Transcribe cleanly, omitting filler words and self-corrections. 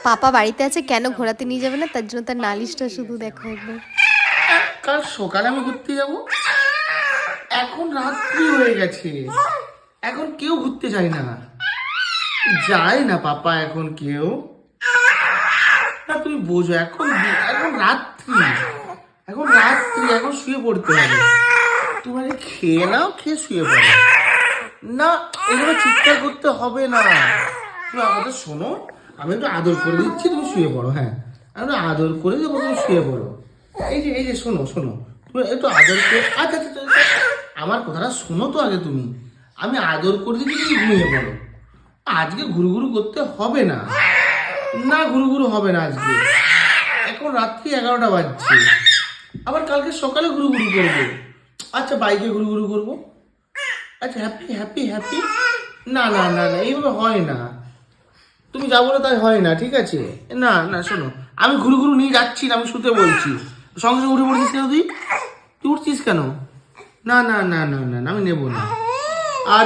পাপা বাড়িতে আছে, কেন ঘোরাতে নিয়ে যাবে না? তার জন্য তার নালিশটা শুধু দেখো একবার। কাল সকালে আমি ঘুরতে যাব, এখন রাত্রি হয়ে গেছে, এখন কেউ ঘুরতে যায় না, যায় না পাপা এখন কেউ। না তুমি বোঝো, এখন এখন রাত্রি, এখন রাত্রি, এখন শুয়ে পড়তে হবে। তুমি খেয়ে নাও, খেয়ে শুয়ে পড়ো। না, এগুলো চিৎকার করতে হবে না, তুমি আমাদের শোনো, আমি একটু আদর করে দিচ্ছি, তুমি শুয়ে পড়ো। হ্যাঁ, আমি একটু আদর করে দেবো, তুমি শুয়ে পড়ো। এই যে শোনো শোনো, তুমি একটু আদর করে, আচ্ছা আচ্ছা আচ্ছা, আমার কথাটা শোনো তো আগে তুমি। আমি আদর করে দিচ্ছি, তুমি ঘুমিয়ে পড়ো। আজকে ঘুরু করতে হবে না, না ঘুরু হবে না আজকে। এখন রাত্রি 11টা বাজছে, আবার কালকে সকালে ঘুরু করবো। আচ্ছা বাইকে ঘুরু করবো। আচ্ছা হ্যাপি হ্যাপি হ্যাপি। না না না না, এইভাবে হয় না, তুমি যা বলো তাই হয় না, ঠিক আছে? না না শোনো, আমি ঘুরু নিয়ে যাচ্ছি না, আমি শুতে বলছি। সঙ্গে সঙ্গে উঠে পড়ছিস কেন তুই? তুই উঠছিস কেন? না না না না না না, আমি নেবো না। আর